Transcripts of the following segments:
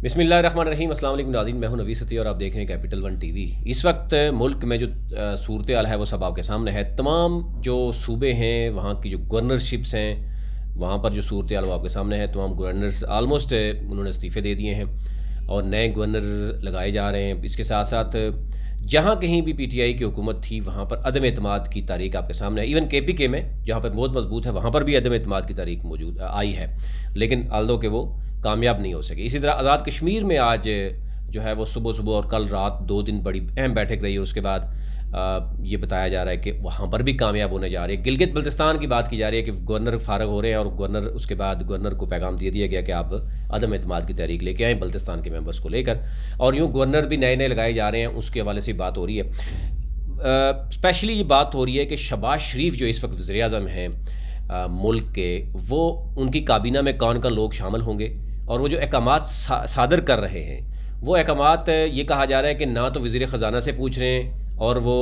بسم اللہ الرحمن الرحیم۔ السلام علیکم ناظرین، میں ہوں نوید ستی اور آپ دیکھ رہے ہیں کیپٹل ون ٹی وی۔ اس وقت ملک میں جو صورتحال ہے وہ سب آپ کے سامنے ہے۔ تمام جو صوبے ہیں وہاں کی جو گورنرشپس ہیں وہاں پر جو صورتحال وہ آپ کے سامنے ہے۔ تمام گورنرز آلموسٹ انہوں نے استعفے دے دیے ہیں اور نئے گورنر لگائے جا رہے ہیں۔ اس کے ساتھ ساتھ جہاں کہیں بھی پی ٹی آئی کی حکومت تھی وہاں پر عدم اعتماد کی تاریخ آپ کے سامنے ہے۔ ایون کے پی کے میں جہاں پر بہت مضبوط ہے وہاں پر بھی عدم اعتماد کی تاریخ موجود آئی ہے، لیکن آلدو کہ وہ کامیاب نہیں ہو سکے۔ اسی طرح آزاد کشمیر میں آج جو ہے وہ صبح اور کل رات 2 دن بڑی اہم بیٹھک رہی ہے۔ اس کے بعد یہ بتایا جا رہا ہے کہ وہاں پر بھی کامیاب ہونے جا رہے ہیں۔ گلگت بلتستان کی بات کی جا رہی ہے کہ گورنر فارغ ہو رہے ہیں اور گورنر اس کے بعد گورنر کو پیغام دے دیا گیا کہ آپ عدم اعتماد کی تحریک لے کے آئیں بلتستان کے ممبرس کو لے کر، اور یوں گورنر بھی نئے لگائے جا رہے ہیں۔ اس کے حوالے سے بات ہو رہی ہے، اسپیشلی یہ بات ہو رہی ہے کہ شہباز شریف جو اس وقت وزیر اعظم ہیں ملک کے، وہ ان کی کابینہ میں کون لوگ شامل ہوں گے، اور وہ جو احکامات صادر کر رہے ہیں وہ احکامات یہ کہا جا رہا ہے کہ نہ تو وزیر خزانہ سے پوچھ رہے ہیں اور وہ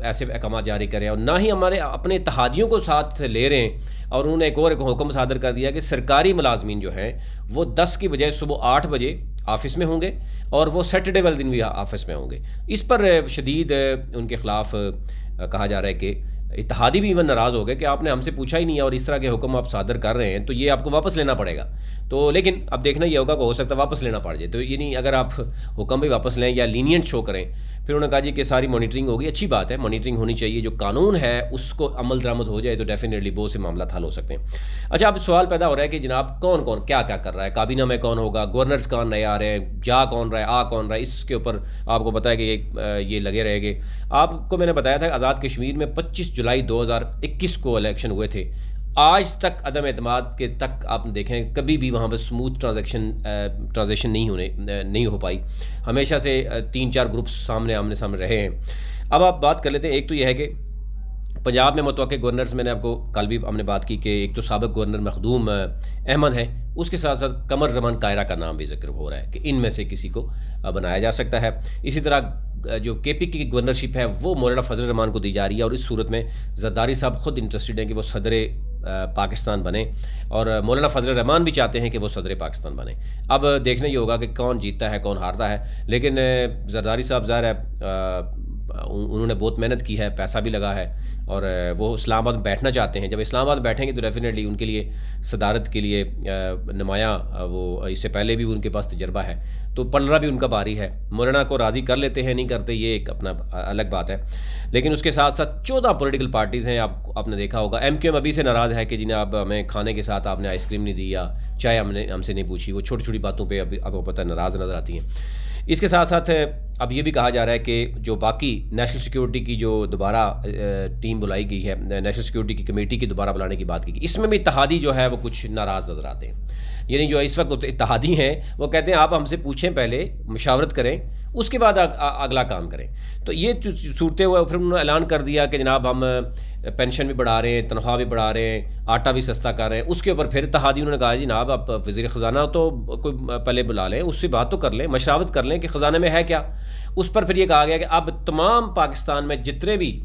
ایسے احکامات جاری کر رہے ہیں، اور نہ ہی ہمارے اپنے اتحادیوں کو ساتھ لے رہے ہیں۔ اور انہوں نے ایک حکم صادر کر دیا کہ سرکاری ملازمین جو ہیں وہ 10 کی بجائے صبح 8 بجے آفس میں ہوں گے اور وہ سیٹرڈے والے دن بھی آفس میں ہوں گے۔ اس پر شدید ان کے خلاف کہا جا رہا ہے کہ اتحادی بھی ایون ناراض ہو گئے کہ آپ نے ہم سے پوچھا ہی نہیں اور اس طرح کے حکم آپ صادر کر رہے ہیں تو یہ آپ کو واپس لینا پڑے گا۔ تو لیکن اب دیکھنا یہ ہوگا کہ ہو سکتا ہے واپس لینا پڑ جائے، تو یہ نہیں اگر آپ حکم بھی واپس لیں یا لینینٹ شو کریں۔ پھر انہوں نے کہا جی کہ ساری مانیٹرنگ ہوگی، اچھی بات ہے، مانیٹرنگ ہونی چاہیے، جو قانون ہے اس کو عمل درآمد ہو جائے تو ڈیفینیٹلی بہت سے معاملات حل ہو سکتے ہیں۔ اچھا، اب سوال پیدا ہو رہا ہے کہ جناب کون کیا کر رہا ہے، کابینہ میں کون ہوگا، گورنرز کون نئے آ رہے ہیں، جا کون رہا ہے، کون رہا ہے، اس کے اوپر آپ کو پتہ ہے کہ یہ لگے رہے گے۔ آپ کو میں نے بتایا تھا کہ آزاد کشمیر میں 25 جولائی 2021 کو الیکشن ہوئے تھے، آج تک عدم اعتماد کے تک آپ دیکھیں کبھی بھی وہاں پہ اسموتھ ٹرانزیکشن نہیں ہو پائی، ہمیشہ سے 3-4 گروپس آمنے سامنے رہے ہیں۔ اب آپ بات کر لیتے ہیں، ایک تو یہ ہے کہ پنجاب میں متوقع گورنرز، میں نے آپ کو کل بھی ہم نے بات کی کہ ایک تو سابق گورنر مخدوم احمد ہے، اس کے ساتھ ساتھ قمر زمان کائرہ کا نام بھی ذکر ہو رہا ہے کہ ان میں سے کسی کو بنایا جا سکتا ہے۔ اسی طرح جو کے پی کی گورنرشپ ہے وہ مولانا فضل الرحمان کو دی جا رہی ہے، اور اس صورت میں زرداری صاحب خود انٹرسٹڈ ہیں کہ وہ صدر پاکستان بنے، اور مولانا فضل الرحمان بھی چاہتے ہیں کہ وہ صدر پاکستان بنے۔ اب دیکھنا یہ ہوگا کہ کون جیتتا ہے کون ہارتا ہے، لیکن زرداری صاحب ظاہر ہے انہوں نے بہت محنت کی ہے، پیسہ بھی لگا ہے، اور وہ اسلام آباد میں بیٹھنا چاہتے ہیں۔ جب اسلام آباد بیٹھیں گے تو ڈیفینیٹلی ان کے لیے صدارت کے لیے نمایاں وہ اس سے پہلے بھی ان کے پاس تجربہ ہے، تو پلڑا بھی ان کا بھاری ہے۔ مولانا کو راضی کر لیتے ہیں نہیں کرتے یہ ایک اپنا الگ بات ہے، لیکن اس کے ساتھ ساتھ 14 پولیٹیکل پارٹیز ہیں۔ آپ نے دیکھا ہوگا ایم کیو ایم ابھی سے ناراض ہے کہ جناب ہمیں کھانے کے ساتھ آپ نے آئس کریم نہیں دی یا چائے ہم سے نہیں پوچھی، وہ چھوٹی چھوٹی باتوں پہ اب کو پتہ ناراض نظر آتی ہیں۔ اس کے ساتھ ساتھ اب یہ بھی کہا جا رہا ہے کہ جو باقی نیشنل سیکیورٹی کی جو دوبارہ ٹیم بلائی گئی ہے، نیشنل سیکیورٹی کی کمیٹی کی دوبارہ بلانے کی بات کی گئی، اس میں بھی اتحادی جو ہے وہ کچھ ناراض نظر آتے ہیں۔ یعنی جو اس وقت اتحادی ہیں وہ کہتے ہیں آپ ہم سے پوچھیں، پہلے مشاورت کریں، اس کے بعد اگلا کام کریں۔ تو یہ صورتیں ہوئے، پھر انہوں نے اعلان کر دیا کہ جناب ہم پینشن بھی بڑھا رہے ہیں، تنخواہ بھی بڑھا رہے ہیں، آٹا بھی سستا کر رہے ہیں۔ اس کے اوپر پھر اتحادی انہوں نے کہا جناب آپ وزیر خزانہ تو کوئی پہلے بلا لیں، اس سے بات تو کر لیں، مشاورت کر لیں کہ خزانے میں ہے کیا۔ اس پر پھر یہ کہا گیا کہ اب تمام پاکستان میں جتنے بھی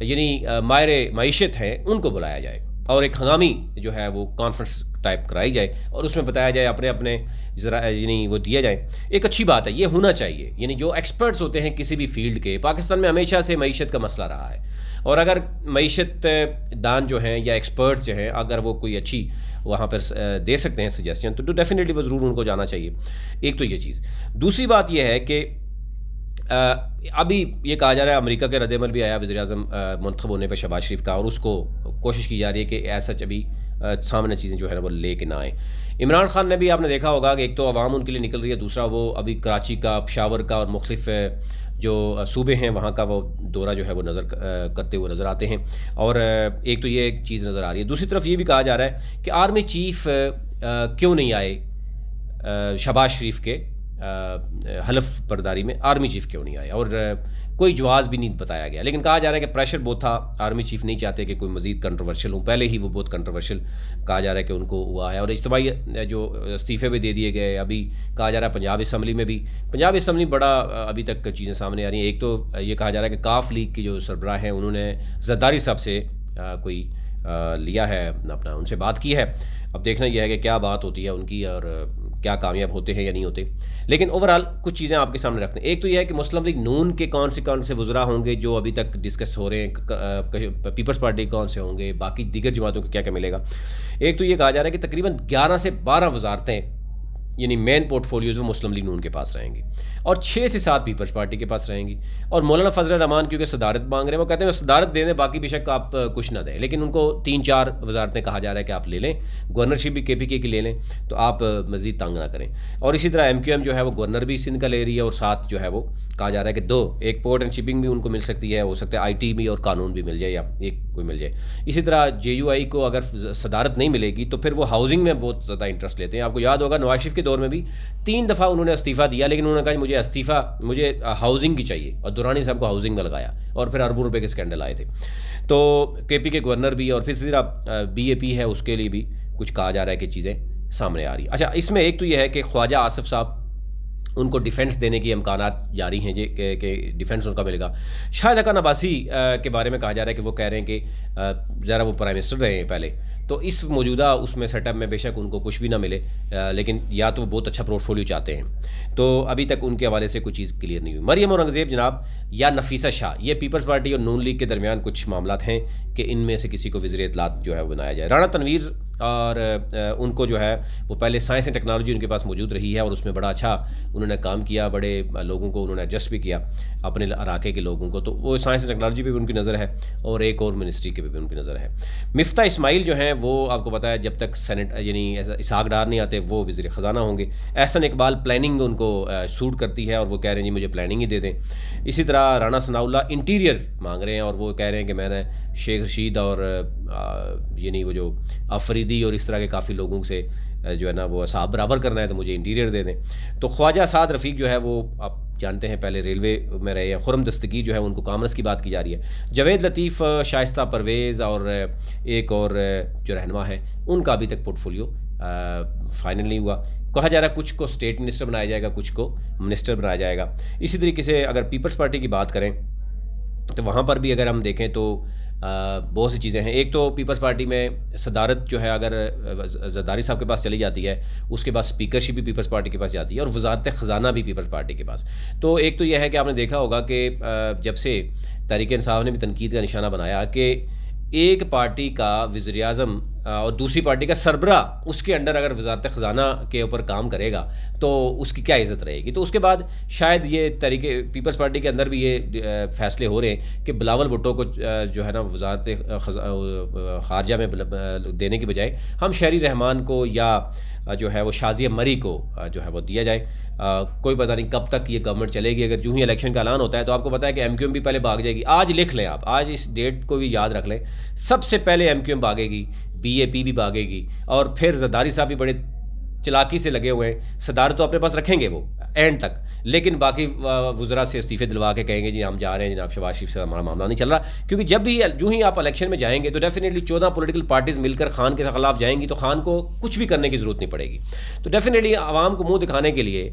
یعنی ماہر معیشت ہیں ان کو بلایا جائے اور ایک ہنگامی جو ہے وہ کانفرنس ٹائپ کرائی جائے اور اس میں بتایا جائے اپنے یعنی وہ دیا جائے۔ ایک اچھی بات ہے، یہ ہونا چاہیے۔ یعنی جو ایکسپرٹس ہوتے ہیں کسی بھی فیلڈ کے، پاکستان میں ہمیشہ سے معیشت کا مسئلہ رہا ہے، اور اگر معیشت دان جو ہیں یا ایکسپرٹس جو ہیں اگر وہ کوئی اچھی وہاں پر دے سکتے ہیں سجیسشن تو ڈیفینیٹلی وہ ضرور ان کو جانا چاہیے۔ ایک تو یہ چیز۔ دوسری بات یہ ہے کہ ابھی یہ کہا جا رہا ہے امریکہ کے رد عمل بھی آیا وزیر اعظم منتخب ہونے پہ شہباز شریف کا، اور اس کو کوشش کی جا رہی ہے کہ ایسا ابھی سامنے چیزیں جو ہے نا وہ لے کے نہ آئیں۔ عمران خان نے بھی آپ نے دیکھا ہوگا کہ ایک تو عوام ان کے لیے نکل رہی ہے، دوسرا وہ ابھی کراچی کا، پشاور کا اور مختلف جو صوبے ہیں وہاں کا وہ دورہ جو ہے وہ کرتے ہوئے نظر آتے ہیں، اور ایک تو یہ ایک چیز نظر آ رہی ہے۔ دوسری طرف یہ بھی کہا جا رہا ہے کہ آرمی چیف کیوں نہیں آئے شہباز شریف کے حلف برداری میں، آرمی چیف کیوں نہیں آیا، اور کوئی جواز بھی نہیں بتایا گیا، لیکن کہا جا رہا ہے کہ پریشر بہت تھا، آرمی چیف نہیں چاہتے کہ کوئی مزید کنٹروورشل ہوں، پہلے ہی وہ بہت کنٹروورشل کہا جا رہا ہے کہ ان کو ہوا ہے، اور اجتماعی جو استعفے بھی دے دیے گئے۔ ابھی کہا جا رہا ہے پنجاب اسمبلی میں بھی، پنجاب اسمبلی بڑا ابھی تک چیزیں سامنے آ رہی ہیں۔ ایک تو یہ کہا جا رہا ہے کہ کاف لیگ کی جو سربراہ ہیں انہوں نے زرداری صاحب سے کوئی لیا ہے اپنا، ان سے بات کی ہے۔ اب دیکھنا یہ ہے کہ کیا بات ہوتی ہے ان کی اور کیا کامیاب ہوتے ہیں یا نہیں ہوتے. لیکن اوورال کچھ چیزیں آپ کے سامنے رکھتے ہیں. ایک تو یہ ہے کہ مسلم لیگ نون کے کون سے وزراء ہوں گے جو ابھی تک ڈسکس ہو رہے ہیں, پیپلز پارٹی کون سے ہوں گے, باقی دیگر جماعتوں کو کیا کیا ملے گا. ایک تو یہ کہا جا رہا ہے کہ تقریباً 11 سے 12 وزارتیں یعنی مین پورٹ فولیوز وہ مسلم لیگ نون کے پاس رہیں گی, اور 6 سے 7 پیپلز پارٹی کے پاس رہیں گی. اور مولانا فضل الرحمان کیونکہ صدارت مانگ رہے ہیں, وہ کہتے ہیں صدارت دے دیں, باقی بے شک آپ کچھ نہ دیں, لیکن ان کو 3-4 وزارتیں کہا جا رہا ہے کہ آپ لے لیں, گورنرشپ بھی KPK کی لے لیں, تو آپ مزید تنگ نہ کریں. اور اسی طرح MQM جو ہے وہ گورنر بھی سندھ کا لے رہی ہے, اور ساتھ جو ہے وہ کہا جا رہا ہے کہ 2 ایک پورٹ اینڈ شپنگ بھی ان کو مل سکتی ہے, ہو سکتا ہے IT بھی اور قانون بھی مل جائے, یا ایک کوئی مل جائے. اسی طرح JUI کو اگر صدارت نہیں ملے گی تو پھر وہ ہاؤسنگ میں بہت زیادہ انٹرسٹ لیتے ہیں. آپ کو یاد ہوگا نواز شریف کے دور میں بھی 3 دفعہ انہوں نے استعفیٰ دیا, لیکن انہوں نے کہا مجھے ہاؤسنگ کی چاہیے, اور دورانی صاحب کو ہاؤسنگ میں لگایا, اور پھر اربوں روپے کے اسکینڈل آئے تھے. تو KP کے گورنر بھی, اور پھر اسی طرح BAP ہے, اس کے لیے بھی کچھ کہا جا رہا ہے کہ چیزیں سامنے آ رہی ہیں. اچھا, اس میں ایک تو یہ ہے کہ خواجہ آصف صاحب ان کو ڈیفنس دینے کی امکانات جاری ہیں کہ ڈیفنس ان کا ملے گا. شاہد حقان عباسی کے بارے میں کہا جا رہا ہے کہ وہ کہہ رہے ہیں کہ ذرا وہ پرائم منسٹر رہے ہیں پہلے, تو اس موجودہ اس میں سیٹ اپ میں بے شک ان کو کچھ بھی نہ ملے, لیکن یا تو وہ بہت اچھا پورٹ فولیو چاہتے ہیں. تو ابھی تک ان کے حوالے سے کوئی چیز کلیئر نہیں ہوئی. مریم اورنگزیب جناب یا نفیسہ شاہ, یہ پیپلز پارٹی اور نون لیگ کے درمیان کچھ معاملات ہیں کہ ان میں سے کسی کو وزیر اطلاعات جو ہے وہ بنایا جائے. رانا تنویر اور ان کو جو ہے وہ پہلے سائنس اینڈ ٹیکنالوجی ان کے پاس موجود رہی ہے, اور اس میں بڑا اچھا انہوں نے کام کیا, بڑے لوگوں کو انہوں نے ایڈجسٹ بھی کیا اپنے علاقے کے لوگوں کو, تو وہ سائنس اینڈ ٹیکنالوجی پہ بھی ان کی نظر ہے, اور ایک اور منسٹری کے بھی ان کی نظر ہے. مفتاح اسماعیل جو ہیں وہ آپ کو پتہ ہے جب تک سینٹ یعنی اسحاق ڈار نہیں آتے وہ وزیر خزانہ ہوں گے. احسن اقبال پلاننگ ان کو سوٹ کرتی ہے, اور وہ کہہ رہے ہیں جی مجھے پلاننگ ہی دے دیں. اسی طرح رانا ثناء اللہ انٹیریئر مانگ رہے ہیں, اور وہ کہہ رہے ہیں کہ میں نے شیخ رشید اور یعنی وہ جو آفریدی اور اس طرح کے کافی لوگوں سے جو ہے نا وہ حساب برابر کرنا ہے, تو مجھے انٹیریئر دے دیں. تو خواجہ سعد رفیق جو ہے وہ آپ جانتے ہیں پہلے ریلوے میں رہے ہیں. خرم دستگیر جو ہے ان کو کامرس کی بات کی جا رہی ہے. جاوید لطیف, شائستہ پرویز اور ایک اور جو رہنما ہے ان کا ابھی تک پورٹ فولیو فائنل نہیں ہوا. کہا جا رہا ہے کچھ کو اسٹیٹ منسٹر بنایا جائے گا, کچھ کو منسٹر بنایا جائے گا. اسی طریقے سے اگر پیپلز پارٹی کی بات کریں تو وہاں پر بھی اگر ہم دیکھیں تو بہت سی چیزیں ہیں. ایک تو پیپلز پارٹی میں صدارت جو ہے اگر زرداری صاحب کے پاس چلی جاتی ہے, اس کے بعد اسپیکرشپ بھی پیپلز پارٹی کے پاس جاتی ہے, اور وزارت خزانہ بھی پیپلز پارٹی کے پاس. تو ایک تو یہ ہے کہ آپ نے دیکھا ہوگا کہ جب سے تحریک انصاف نے بھی تنقید کا نشانہ بنایا کہ ایک پارٹی کا وزیر اعظم اور دوسری پارٹی کا سربراہ اس کے انڈر اگر وزارت خزانہ کے اوپر کام کرے گا تو اس کی کیا عزت رہے گی. تو اس کے بعد شاید یہ تحریک پیپلز پارٹی کے اندر بھی یہ فیصلے ہو رہے ہیں کہ بلاول بھٹو کو جو ہے نا وزارت خارجہ میں دینے کی بجائے ہم شہری رحمان کو یا جو ہے وہ شازیہ مری کو جو ہے وہ دیا جائے. کوئی پتہ نہیں کب تک یہ گورنمنٹ چلے گی. اگر جو ہی الیکشن کا اعلان ہوتا ہے تو آپ کو پتہ ہے کہ MQM بھی پہلے بھاگ جائے گی. آج لکھ لیں, آپ آج اس ڈیٹ کو بھی یاد رکھ لیں, سب سے پہلے MQM بھاگے گی, BAP بھی بھاگے گی, اور پھر زرداری صاحب بھی بڑے چلاکی سے لگے ہوئے ہیں. صدارت تو اپنے پاس رکھیں گے وہ اینڈ تک, لیکن باقی وزراء سے استعفے دلوا کے کہیں گے جی ہم جا رہے ہیں جناب شہباز شریف سے ہمارا معاملہ نہیں چل رہا. کیونکہ جب بھی جو ہی آپ الیکشن میں جائیں گے تو ڈیفینیٹلی 14 پولیٹیکل پارٹیز مل کر خان کے خلاف جائیں گی, تو خان کو کچھ بھی کرنے کی ضرورت نہیں پڑے گی. تو ڈیفینیٹلی عوام کو منہ دکھانے کے لیے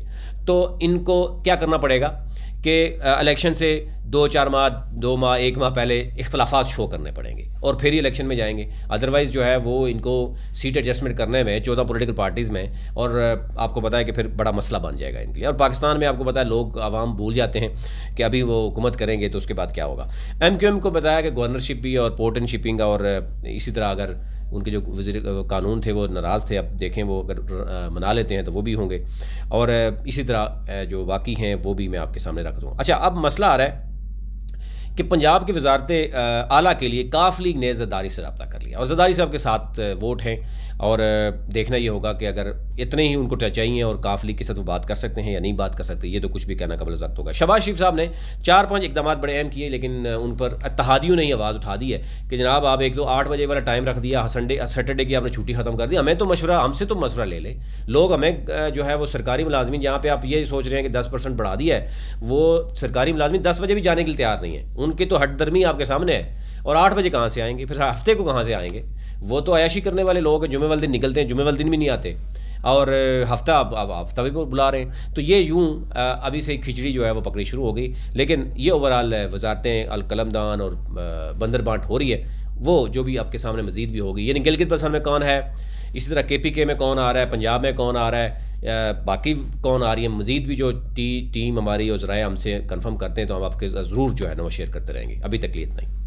تو ان کو کیا کرنا پڑے گا کہ الیکشن سے 2-4 ماہ 2 ماہ 1 ماہ پہلے اختلافات شو کرنے پڑیں گے, اور پھر ہی الیکشن میں جائیں گے. ادروائز جو ہے وہ ان کو سیٹ ایڈجسٹمنٹ کرنے میں 14 پولیٹیکل پارٹیز میں, اور آپ کو پتہ ہے کہ پھر بڑا مسئلہ بن جائے گا ان کے لیے. اور پاکستان میں آپ کو پتہ ہے لوگ عوام بھول جاتے ہیں کہ ابھی وہ حکومت کریں گے تو اس کے بعد کیا ہوگا. MQM کو بتایا کہ گورنرشپ بھی اور پورٹ اینڈ شپنگ, اور اسی طرح اگر ان کے جو وزیر قانون تھے وہ ناراض تھے, اب دیکھیں وہ اگر منا لیتے ہیں تو وہ بھی ہوں گے, اور اسی طرح جو باقی ہیں وہ بھی میں آپ کے سامنے رکھ دوں. اچھا, اب مسئلہ آ رہا ہے کہ پنجاب کی وزارت اعلیٰ کے لیے کاف لیگ نے زرداری سے رابطہ کر لیا, اور زرداری صاحب کے ساتھ ووٹ ہیں, اور دیکھنا یہ ہوگا کہ اگر اتنے ہی ان کو چاہیے اور کاف لیگ کے ساتھ وہ بات کر سکتے ہیں یا نہیں بات کر سکتے, یہ تو کچھ بھی کہنا قبل وقت ہوگا. شہباز شریف صاحب نے 4-5 اقدامات بڑے اہم کیے, لیکن ان پر اتحادیوں نے ہی آواز اٹھا دی ہے کہ جناب آپ ایک تو 8 بجے والا ٹائم رکھ دیا, سیٹرڈے کی آپ نے چھٹی ختم کر دی, ہمیں تو مشورہ, ہم سے تو مشورہ لے لیں. لوگ ہمیں جو ہے وہ سرکاری ملازمین جہاں پہ آپ یہ سوچ رہے ہیں کہ 10% بڑھا دیا ہے, وہ سرکاری ملازمین 10 بجے بھی جانے کے لیے تیار نہیں ہیں. ان کی تو ہٹ درمی آپ کے سامنے ہے, اور 8 بجے کہاں سے آئیں گے, پھر ہفتے کو کہاں سے آئیں گے. وہ تو عیاشی کرنے والے لوگ ہیں, جمعے والے دن نکلتے ہیں, جمعے والے دن بھی نہیں آتے, اور ہفتہ اب ہفتہ بھی بلا رہے ہیں. تو یہ یوں ابھی سے کھچڑی جو ہے وہ پکڑی شروع ہو گئی. لیکن یہ اوورال وزارتیں القلم دان اور بندر بانٹ ہو رہی ہے, وہ جو بھی آپ کے سامنے مزید بھی ہوگی. یعنی گلگت بلتستان میں کون ہے, اسی طرح کے پی کے میں کون آ رہا ہے، پنجاب میں کون آ رہا ہے، باقی کون آ رہی ہے، مزید بھی جو ٹیم ہماری اور ذرائع ہم سے کنفرم کرتے ہیں تو ہم آپ کے ضرور جو ہے نا وہ شیئر کرتے رہیں گے. ابھی تک لیے اتنا ہی.